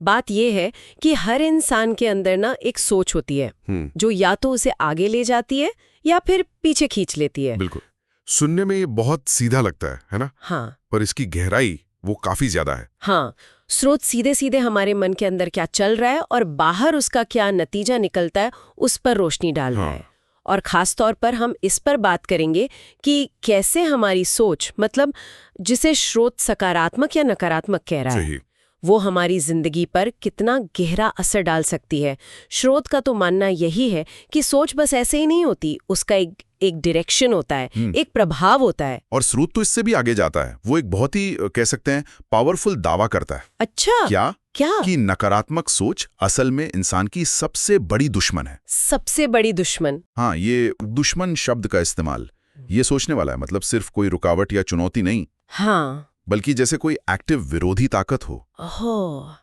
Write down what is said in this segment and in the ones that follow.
बात ये है कि हर इंसान के अंदर ना एक सोच होती है जो या तो उसे आगे ले जाती है या फिर पीछे खींच लेती है। बिल्कुल। सुनने में ये बहुत सीधा लगता है ना? हाँ, पर इसकी गहराई वो काफी ज्यादा है। हाँ, स्रोत सीधे सीधे हमारे मन के अंदर क्या चल रहा है और बाहर उसका क्या नतीजा निकलता है उस पर रोशनी डाल रहा है। और खास तौर पर हम इस पर बात करेंगे कि कैसे हमारी सोच, मतलब जिसे स्रोत सकारात्मक या नकारात्मक कह रहा है, वो हमारी जिंदगी पर कितना गहरा असर डाल सकती है। स्रोत का तो मानना यही है कि सोच बस ऐसे ही नहीं होती, उसका एक डायरेक्शन होता है, एक प्रभाव होता है। और स्रोत तो इससे भी आगे जाता है। वो एक बहुत ही कह सकते हैं पावरफुल दावा करता है। अच्छा, क्या कि नकारात्मक सोच असल में इंसान की सबसे बड़ी दुश्मन है। सबसे बड़ी दुश्मन? हाँ, ये दुश्मन शब्द का इस्तेमाल ये सोचने वाला है, मतलब सिर्फ कोई रुकावट या चुनौती नहीं। हाँ, बल्कि जैसे कोई एक्टिव विरोधी ताकत हो। ओह,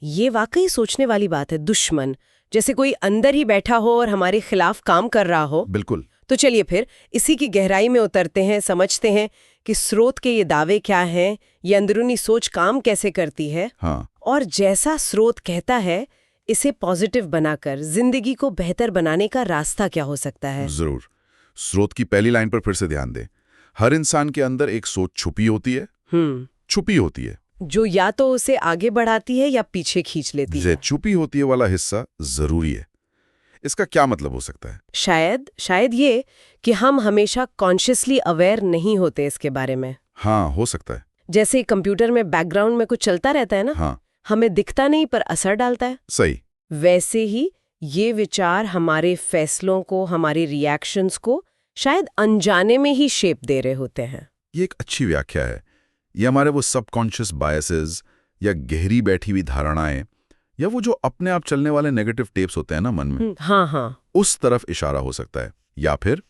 ये वाकई सोचने वाली बात है। दुश्मन जैसे कोई अंदर ही बैठा हो और हमारे खिलाफ काम कर रहा हो। बिल्कुल। तो चलिए फिर इसी की गहराई में उतरते हैं, समझते हैं कि स्रोत के ये दावे क्या हैं, ये अंदरूनी सोच काम कैसे करती है। हाँ। और जैसा स्रोत कहता है, इसे पॉजिटिव बनाकर जिंदगी को बेहतर बनाने का रास्ता क्या हो सकता है। जरूर। स्रोत की पहली लाइन पर फिर से ध्यान दें। हर इंसान के अंदर एक सोच छुपी होती है। छुपी होती है, जो या तो उसे आगे बढ़ाती है या पीछे खींच लेती है। छुपी होती है वाला हिस्सा जरूरी है। इसका क्या मतलब हो सकता है? शायद ये कि हम हमेशा कॉन्शियसली अवेयर नहीं होते इसके बारे में। हाँ, हो सकता है। जैसे कंप्यूटर में बैकग्राउंड में कुछ चलता रहता है ना। हाँ। हमें दिखता नहीं पर असर डालता है। सही। वैसे ही ये विचार हमारे फैसलों को, हमारे रिएक्शंस को शायद अनजाने में ही शेप दे रहे होते हैं। ये एक अच्छी व्याख्या है। ये हमारे वो सबकॉन्शियस बायसेस या गहरी बैठी हुई धारणाएं या वो जो अपने आप चलने वाले नेगेटिव टेप्स होते हैं ना मन में, हाँ, उस तरफ इशारा हो सकता है। या फिर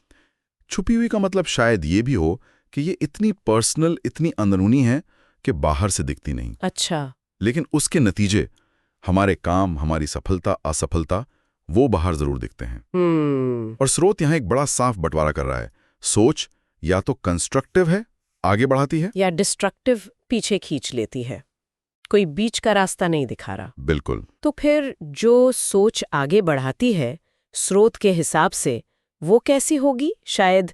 छुपी हुई का मतलब शायद ये भी हो कि ये इतनी पर्सनल, इतनी अंदरूनी है कि बाहर से दिखती नहीं। अच्छा। लेकिन उसके नतीजे, हमारे काम, हमारी सफलता, असफलता, वो बाहर जरूर दिखते हैं। और स्रोत यहाँ एक बड़ा साफ बंटवारा कर रहा है। सोच या तो कंस्ट्रक्टिव है, आगे बढ़ाती है, या डिस्ट्रक्टिव, पीछे खींच लेती है। कोई बीच का रास्ता नहीं दिखा रहा। बिल्कुल। तो फिर जो सोच आगे बढ़ाती है स्रोत के हिसाब से, वो कैसी होगी? शायद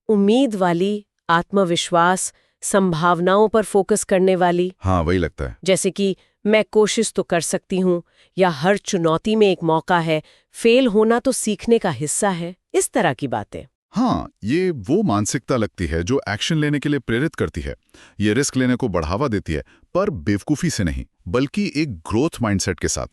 उम्मीद वाली, आत्मविश्वास, संभावनाओं पर फोकस करने वाली। हाँ, वही लगता है। जैसे कि मैं कोशिश तो कर सकती हूँ, या हर चुनौती में एक मौका है, फेल होना तो सीखने का हिस्सा है, इस तरह की बातें। हाँ, ये वो मानसिकता लगती है जो एक्शन लेने के लिए प्रेरित करती है। ये रिस्क लेने को बढ़ावा देती है, पर बेवकूफ़ी से नहीं, बल्कि एक ग्रोथ माइंडसेट के साथ।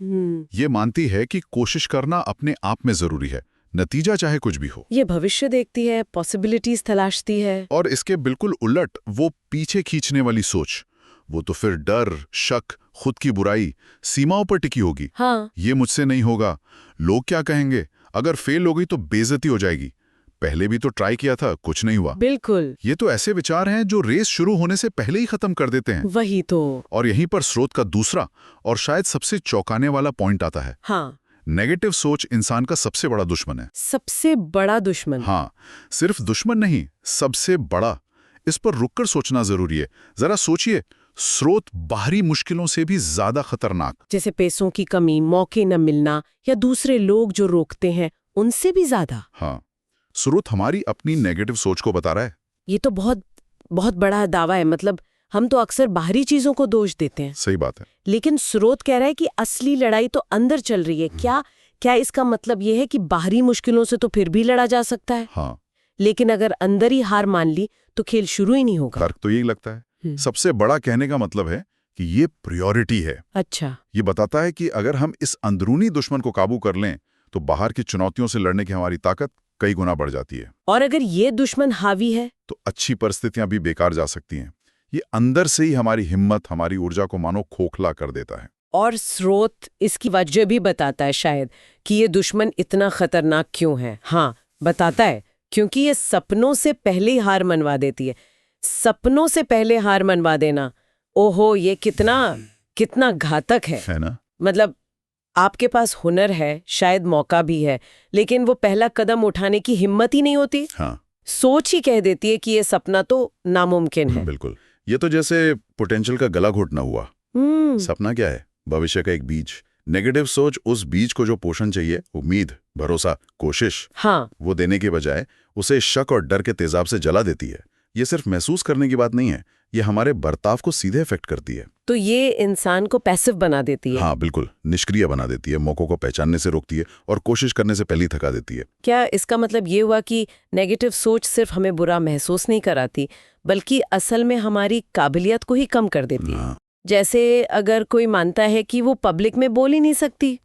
ये मानती है कि कोशिश करना अपने आप में जरूरी है, नतीजा चाहे कुछ भी हो। ये भविष्य देखती है, पॉसिबिलिटीज तलाशती है। और इसके बिल्कुल उलट वो पीछे खींचने वाली सोच, वो तो फिर डर, शक, खुद की बुराई, सीमाओं पर टिकी होगी। हाँ। ये मुझसे नहीं होगा, लोग क्या कहेंगे, अगर फेल हो गई तो बेइज्जती हो जाएगी, पहले भी तो ट्राई किया था, कुछ नहीं हुआ। बिल्कुल। ये तो ऐसे विचार हैं जो रेस शुरू होने से पहले ही खत्म कर देते हैं। वही तो। और यहीं पर स्रोत का दूसरा और शायद सबसे चौंकाने वाला पॉइंट आता है। हाँ। नेगेटिव सोच इंसान का सबसे बड़ा दुश्मन है। सबसे बड़ा दुश्मन? हाँ, सिर्फ दुश्मन नहीं, सबसे बड़ा। इस पर रुककर सोचना जरूरी है। जरा सोचिए, स्रोत बाहरी मुश्किलों से भी ज्यादा खतरनाक, जैसे पैसों की कमी, मौके न मिलना, या दूसरे लोग जो रोकते हैं, उनसे भी ज्यादा। हाँ, स्रोत हमारी अपनी नेगेटिव सोच को बता रहा है। ये तो बहुत बहुत बड़ा दावा है। मतलब हम तो अक्सर बाहरी चीजों को दोष देते हैं। सही बात है। लेकिन स्रोत कह रहा है कि असली लड़ाई तो अंदर चल रही है। क्या इसका मतलब ये है कि बाहरी मुश्किलों से तो फिर भी लड़ा जा सकता है? हाँ। लेकिन अगर अंदर ही हार मान ली तो खेल शुरू ही नहीं होगा। फर्क तो यही लगता है। सबसे बड़ा कहने का मतलब है कि ये प्रायोरिटी है। अच्छा। ये बताता है कि अगर हम इस अंदरूनी दुश्मन को काबू कर लें तो बाहर की चुनौतियों से लड़ने की हमारी ताकत कई गुना बढ़ जाती है। और अगर ये दुश्मन हावी है तो अच्छी परिस्थितियां भी बेकार जा सकती हैं। ये अंदर से ही हमारी हिम्मत, हमारी ऊर्जा को मानो खोखला कर देता है। और स्रोत इसकी वजह भी बताता है शायद कि ये दुश्मन इतना खतरनाक क्यों है। हाँ, बताता है क्योंकि ये सपनों से पहले ही हार मनवा देती है। सपनों से पहले हार मनवा देना, ओहो, ये कितना घातक है ना? मतलब आपके पास हुनर है, शायद मौका भी है, लेकिन वो पहला कदम उठाने की हिम्मत ही नहीं होती। हाँ। सोच ही कह देती है कि ये सपना तो नामुमकिन है। बिल्कुल। ये तो जैसे पोटेंशियल का गला घोटना हुआ। सपना क्या है? भविष्य का एक बीज। नेगेटिव सोच उस बीज को जो पोषण चाहिए, उम्मीद, भरोसा, कोशिश, हाँ, वो देने के बजाय उसे शक और डर के तेजाब से जला देती है। ये सिर्फ महसूस करने की बात नहीं है, ये हमारे बर्ताव को सीधे इफेक्ट करती है। तो ये इंसान को पैसिव बना देती है। हाँ बिल्कुल, निष्क्रिय बना देती है, मौकों को पहचानने से रोकती है और कोशिश करने से पहले ही थका देती है। क्या इसका मतलब ये हुआ कि नेगेटिव सोच सिर्फ हमें बुरा महसूस नहीं कराती, बल्कि असल में हमारी काबिलियत को ही कम कर देती है? हाँ। जैसे अगर कोई मानता है कि वो पब्लिक में बोल ही नहीं सकती,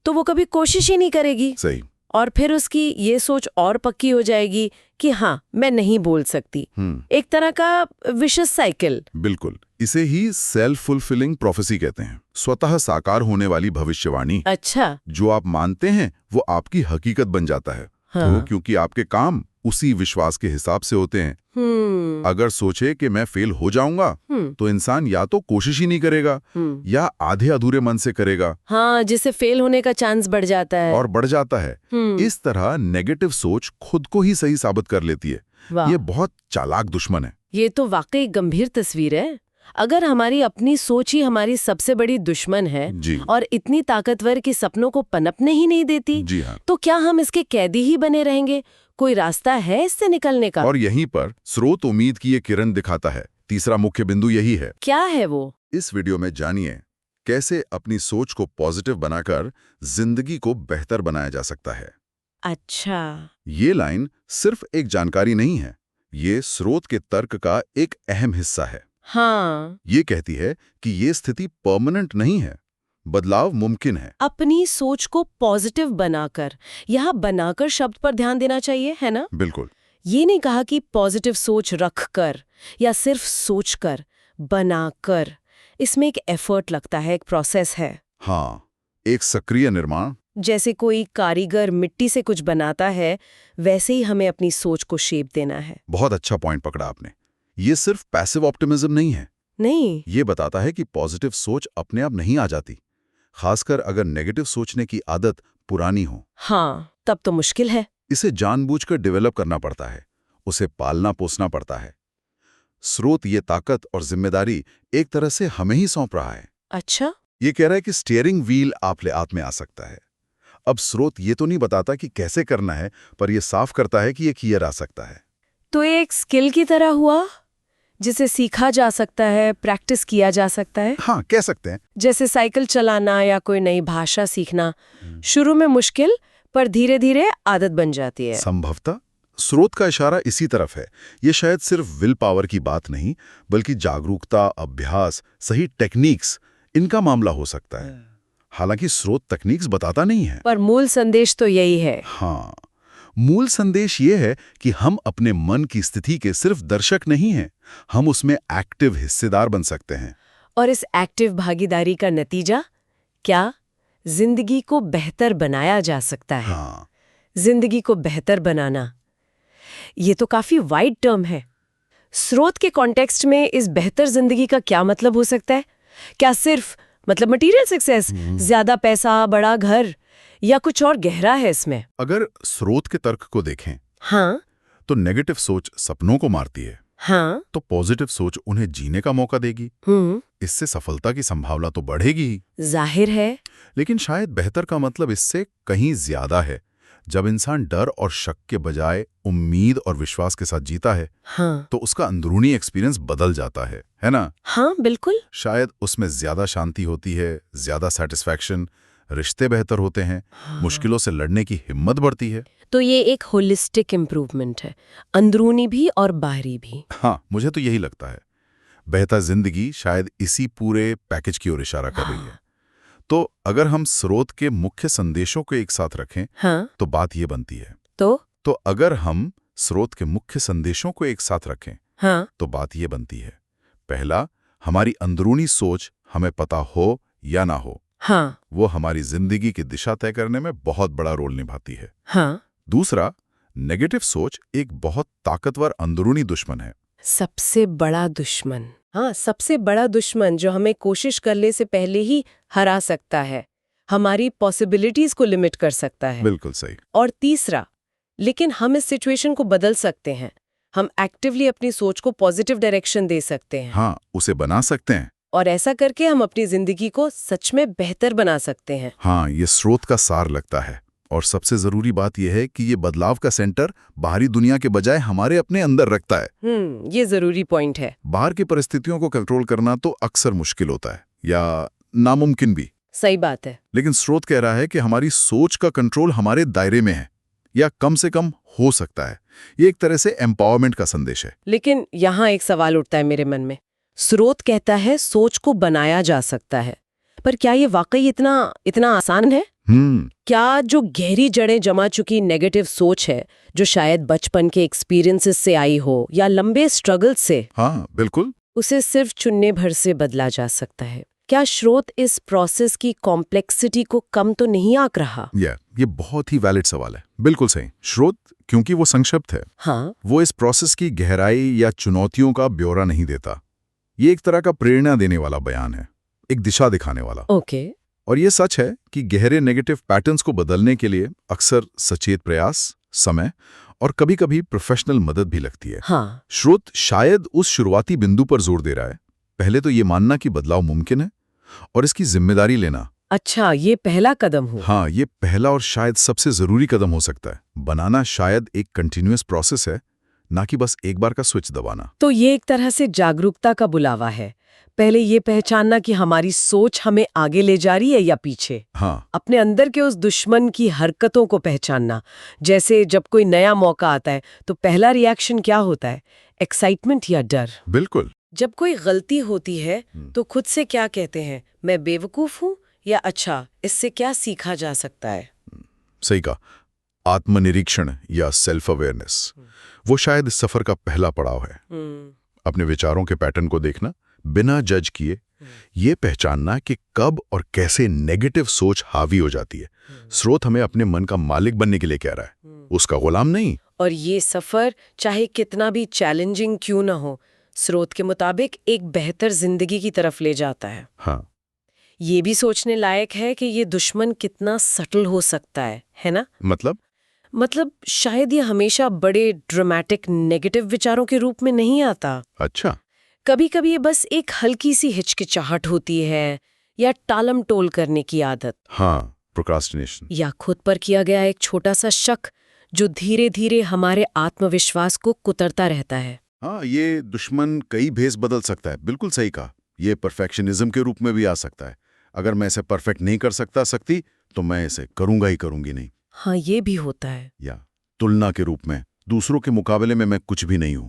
तो वो कभी कोशिश ही नहीं करेगी। सही। और फिर उसकी ये सोच और पक्की हो जाएगी कि हाँ, मैं नहीं बोल सकती। एक तरह का विशेष साइकिल। बिल्कुल, इसे ही सेल्फ फुलफिलिंग प्रोफेसी कहते हैं, स्वतः साकार होने वाली भविष्यवाणी। अच्छा। जो आप मानते हैं वो आपकी हकीकत बन जाता है। हाँ। तो क्योंकि आपके काम उसी विश्वास के हिसाब से होते हैं। अगर सोचे कि मैं फेल हो जाऊंगा, तो इंसान या तो कोशिश ही नहीं करेगा या आधे अधूरे मन से करेगा। हाँ, जिससे फेल होने का चांस बढ़ जाता है। और बढ़ जाता है। इस तरह नेगेटिव सोच खुद को ही सही साबित कर लेती है। ये बहुत चालाक दुश्मन है। ये तो वाकई गंभीर तस्वीर है। अगर हमारी अपनी सोच ही हमारी सबसे बड़ी दुश्मन है जी। और इतनी ताकतवर कि सपनों को पनपने ही नहीं देती, जी हाँ। तो क्या हम इसके कैदी ही बने रहेंगे? कोई रास्ता है इससे निकलने का? और यहीं पर स्रोत उम्मीद की ये किरण दिखाता है। तीसरा मुख्य बिंदु यही है। क्या है वो? इस वीडियो में जानिए कैसे अपनी सोच को पॉजिटिव बनाकर जिंदगी को बेहतर बनाया जा सकता है। अच्छा। ये लाइन सिर्फ एक जानकारी नहीं है, ये स्रोत के तर्क का एक अहम हिस्सा है। हाँ। ये कहती है कि ये स्थिति परमानेंट नहीं है, बदलाव मुमकिन है। अपनी सोच को पॉजिटिव बनाकर, यहाँ बनाकर शब्द पर ध्यान देना चाहिए, है ना? बिल्कुल। ये नहीं कहा कि पॉजिटिव सोच रखकर या सिर्फ सोचकर, बनाकर। इसमें एक एफर्ट लगता है, एक प्रोसेस है। हाँ, एक सक्रिय निर्माण। जैसे कोई कारीगर मिट्टी से कुछ बनाता है, वैसे ही हमें अपनी सोच को शेप देना है। बहुत अच्छा पॉइंट पकड़ा आपने। ये सिर्फ पैसिव ऑप्टिमिज्म नहीं है। नहीं। ये बताता है कि पॉजिटिव सोच अपने आप नहीं आ जाती, खासकर अगर नेगेटिव सोचने की आदत पुरानी हो। हाँ, तब तो मुश्किल है। इसे जानबूझकर डेवलप करना पड़ता है, उसे पालना पोसना पड़ता है। स्रोत ये ताकत और जिम्मेदारी एक तरह से हमें ही सौंप रहा है। अच्छा। ये कह रहा है कि स्टीयरिंग व्हील आपले हाथ में आ सकता है। अब स्रोत ये तो नहीं बताता कि कैसे करना है, पर यह साफ करता है कि ये किया जा सकता है। तो एक स्किल की तरह हुआ जिसे सीखा जा सकता है, प्रैक्टिस किया जा सकता है। हाँ, कह सकते हैं। जैसे साइकिल चलाना या कोई नई भाषा सीखना, शुरू में मुश्किल पर धीरे धीरे आदत बन जाती है। संभवतः स्रोत का इशारा इसी तरफ है। ये शायद सिर्फ विल पावर की बात नहीं, बल्कि जागरूकता, अभ्यास, सही टेक्निक्स, इनका मामला हो सकता है। हालांकि स्रोत तकनीक्स बताता नहीं है, पर मूल संदेश तो यही है। हाँ, मूल संदेश ये है कि हम अपने मन की स्थिति के सिर्फ दर्शक नहीं हैं, हम उसमें एक्टिव हिस्सेदार बन सकते हैं। और इस एक्टिव भागीदारी का नतीजा क्या? जिंदगी को बेहतर बनाया जा सकता है। हाँ। जिंदगी को बेहतर बनाना, ये तो काफी वाइड टर्म है। स्रोत के कॉन्टेक्स्ट में इस बेहतर जिंदगी का क्या मतलब हो सकता है? क्या सिर्फ मतलब मटेरियल सक्सेस, ज्यादा पैसा, बड़ा घर, या कुछ और गहरा है इसमें? अगर स्रोत के तर्क को देखें, हाँ, तो नेगेटिव सोच सपनों को मारती है, हाँ, तो पॉजिटिव सोच उन्हें जीने का मौका देगी। इससे सफलता की संभावना तो बढ़ेगी ही। जाहिर है। लेकिन शायद बेहतर का मतलब इससे कहीं ज्यादा है। जब इंसान डर और शक के बजाय उम्मीद और विश्वास के साथ जीता है, हाँ, तो उसका अंदरूनी एक्सपीरियंस बदल जाता है ना? हाँ, बिल्कुल। शायद उसमें ज्यादा शांति होती है, ज्यादा सेटिस्फैक्शन, रिश्ते बेहतर होते हैं, मुश्किलों से लड़ने की हिम्मत बढ़ती है। तो ये एक होलिस्टिक इम्प्रूवमेंट है, अंदरूनी भी और बाहरी भी। हाँ, मुझे तो यही लगता है। बेहतर जिंदगी शायद इसी पूरे पैकेज की ओर इशारा कर रही है। तो अगर हम स्रोत के मुख्य संदेशों को एक साथ रखें, हाँ, तो बात ये बनती है। तो अगर हम स्रोत के मुख्य संदेशों को एक साथ रखें, हाँ, तो बात ये बनती है। पहला, हमारी अंदरूनी सोच, हमें पता हो या ना हो, हाँ, वो हमारी जिंदगी की दिशा तय करने में बहुत बड़ा रोल निभाती है। हाँ। दूसरा, नेगेटिव सोच एक बहुत ताकतवर अंदरूनी दुश्मन है। सबसे बड़ा दुश्मन। हाँ, सबसे बड़ा दुश्मन जो हमें कोशिश करने से पहले ही हरा सकता है, हमारी पॉसिबिलिटीज को लिमिट कर सकता है। बिल्कुल सही। और तीसरा, लेकिन हम इस सिचुएशन को बदल सकते हैं। हम एक्टिवली अपनी सोच को पॉजिटिव डायरेक्शन दे सकते हैं। हाँ, उसे बना सकते हैं। और ऐसा करके हम अपनी जिंदगी को सच में बेहतर बना सकते हैं। हाँ, ये स्रोत का सार लगता है। और सबसे जरूरी बात यह है कि ये बदलाव का सेंटर बाहरी दुनिया के बजाय हमारे अपने अंदर रखता है। ये जरूरी पॉइंट है। बाहर की परिस्थितियों को कंट्रोल करना तो अक्सर मुश्किल होता है या नामुमकिन भी। सही बात है। लेकिन स्रोत कह रहा है कि हमारी सोच का कंट्रोल हमारे दायरे में है, या कम से कम हो सकता है। ये एक तरह से एम्पावरमेंट का संदेश है। लेकिन यहाँ एक सवाल उठता है मेरे मन में। स्रोत कहता है सोच को बनाया जा सकता है, पर क्या ये वाकई इतना आसान है? क्या जो गहरी जड़ें जमा चुकी नेगेटिव सोच है, जो शायद बचपन के एक्सपीरियंसेस से आई हो या लंबे स्ट्रगल से, हाँ बिल्कुल, उसे सिर्फ चुनने भर से बदला जा सकता है? क्या स्रोत इस प्रोसेस की कॉम्प्लेक्सिटी को कम तो नहीं आंक रहा? ये बहुत ही वैलिड सवाल है। बिल्कुल सही। स्रोत, क्योंकि वो संक्षिप्त है, हाँ, वो इस प्रोसेस की गहराई या चुनौतियों का ब्यौरा नहीं देता। ये एक तरह का प्रेरणा देने वाला बयान है, एक दिशा दिखाने वाला। ओके। और ये सच है कि गहरे नेगेटिव पैटर्न्स को बदलने के लिए अक्सर सचेत प्रयास, समय और कभी-कभी प्रोफेशनल मदद भी लगती है। हाँ। स्रोत शायद उस शुरुआती बिंदु पर जोर दे रहा है, पहले तो ये मानना कि बदलाव मुमकिन है और इसकी जिम्मेदारी लेना। अच्छा, ये पहला कदम हो। हाँ, ये पहला और शायद सबसे जरूरी कदम हो सकता है। बनाना शायद एक कंटिन्यूअस प्रोसेस है, ना कि बस एक बार का स्विच दबाना। तो ये एक तरह से जागरूकता का बुलावा है। पहले ये पहचानना कि हमारी सोच हमें आगे ले जा रही है या पीछे। हाँ, अपने अंदर के उस दुश्मन की हरकतों को पहचानना। जैसे जब कोई नया मौका आता है तो पहला रिएक्शन क्या होता है? एक्साइटमेंट या डर? बिल्कुल। जब कोई गलती होती है तो खुद से क्या कहते हैं? मैं बेवकूफ हूँ, या अच्छा इससे क्या सीखा जा सकता है? सही कहा। आत्मनिरीक्षण या सेल्फ अवेयरनेस, वो शायद इस सफर का पहला पड़ाव है। अपने विचारों के पैटर्न को देखना बिना जज किए, ये पहचानना कि कब और कैसे नेगेटिव सोच हावी हो जाती है। स्रोत हमें अपने मन का मालिक बनने के लिए कह रहा है, उसका गुलाम नहीं। और ये सफर चाहे कितना भी चैलेंजिंग क्यों ना हो, स्रोत के मुताबिक एक बेहतर जिंदगी की तरफ ले जाता है। हाँ, ये भी सोचने लायक है कि ये दुश्मन कितना सटल हो सकता है ना? मतलब शायद ये हमेशा बड़े ड्रामेटिक नेगेटिव विचारों के रूप में नहीं आता। अच्छा। कभी कभी ये बस एक हल्की सी हिचकिचाहट होती है, या टालम टोल करने की आदत। हाँ, प्रोक्रास्टिनेशन। या खुद पर किया गया एक छोटा सा शक जो धीरे धीरे हमारे आत्मविश्वास को कुतरता रहता है। हाँ, ये दुश्मन कई भेस बदल सकता है। बिल्कुल सही कहा। ये परफेक्शनिज्म के रूप में भी आ सकता है। अगर मैं इसे परफेक्ट नहीं कर सकती तो मैं इसे करूंगा ही करूंगी नहीं। हाँ, ये भी होता है। या तुलना के रूप में, दूसरों के मुकाबले में मैं कुछ भी नहीं हूं।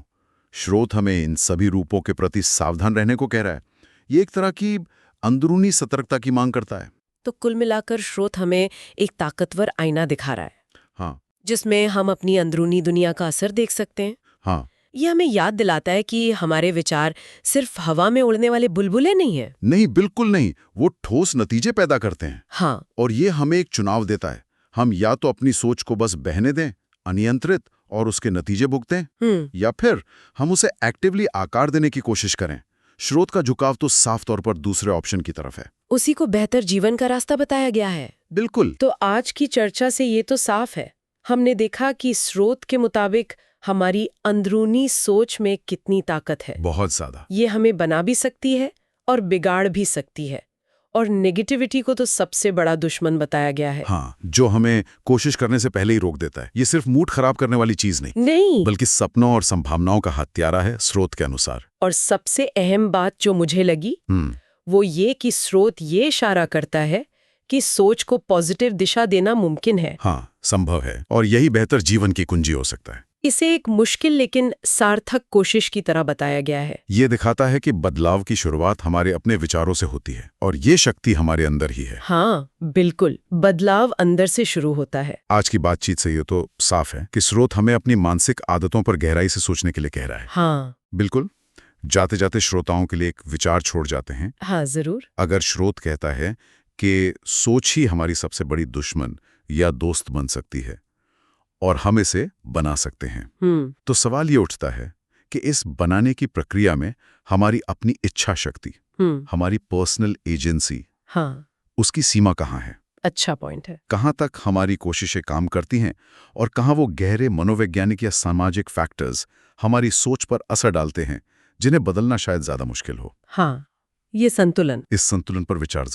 स्रोत हमें इन सभी रूपों के प्रति सावधान रहने को कह रहा है। ये एक तरह की अंदरूनी सतर्कता की मांग करता है। तो कुल मिलाकर स्रोत हमें एक ताकतवर आईना दिखा रहा है। हाँ, जिसमें हम अपनी अंदरूनी दुनिया का असर देख सकते हैं। हाँ, ये हमें याद दिलाता है कि हमारे विचार सिर्फ हवा में उड़ने वाले बुलबुले नहीं है। नहीं, बिल्कुल नहीं। वो ठोस नतीजे पैदा करते हैं। हाँ, और ये हमें एक चुनाव देता है। हम या तो अपनी सोच को बस बहने दें, अनियंत्रित, और उसके नतीजे भुगतें, या फिर हम उसे एक्टिवली आकार देने की कोशिश करें। स्रोत का झुकाव तो साफ तौर पर दूसरे ऑप्शन की तरफ है। उसी को बेहतर जीवन का रास्ता बताया गया है। बिल्कुल। तो आज की चर्चा से ये तो साफ है। हमने देखा कि स्रोत के मुताबिक हमारी अंदरूनी सोच में कितनी ताकत है। बहुत ज्यादा। ये हमें बना भी सकती है और बिगाड़ भी सकती है। और नेगेटिविटी को तो सबसे बड़ा दुश्मन बताया गया है। हाँ, जो हमें कोशिश करने से पहले ही रोक देता है। ये सिर्फ मूड खराब करने वाली चीज नहीं, बल्कि सपनों और संभावनाओं का हत्यारा है स्रोत के अनुसार। और सबसे अहम बात जो मुझे लगी वो ये कि स्रोत ये इशारा करता है कि सोच को पॉजिटिव दिशा देना मुमकिन है। हाँ, संभव है, और यही बेहतर जीवन की कुंजी हो सकता है। इसे एक मुश्किल लेकिन सार्थक कोशिश की तरह बताया गया है। ये दिखाता है कि बदलाव की शुरुआत हमारे अपने विचारों से होती है, और ये शक्ति हमारे अंदर ही है। हाँ, बिल्कुल, बदलाव अंदर से शुरू होता है। आज की बातचीत से ये तो साफ है कि स्रोत हमें अपनी मानसिक आदतों पर गहराई से सोचने के लिए कह रहा है। हाँ, बिल्कुल। जाते जाते श्रोताओं के लिए एक विचार छोड़ जाते हैं। हाँ, जरूर। अगर स्रोत कहता है कि सोच ही हमारी सबसे बड़ी दुश्मन या दोस्त बन सकती है और हम इसे बना सकते हैं, तो सवाल ये उठता है कि इस बनाने की प्रक्रिया में हमारी अपनी इच्छा शक्ति, हमारी पर्सनल एजेंसी, हाँ, उसकी सीमा कहाँ है? अच्छा पॉइंट है। कहाँ तक हमारी कोशिशें काम करती हैं और कहाँ वो गहरे मनोवैज्ञानिक या सामाजिक फैक्टर्स हमारी सोच पर असर डालते हैं जिन्हें बदलना शायद ज्यादा मुश्किल हो। हाँ, ये संतुलन। इस संतुलन पर विचार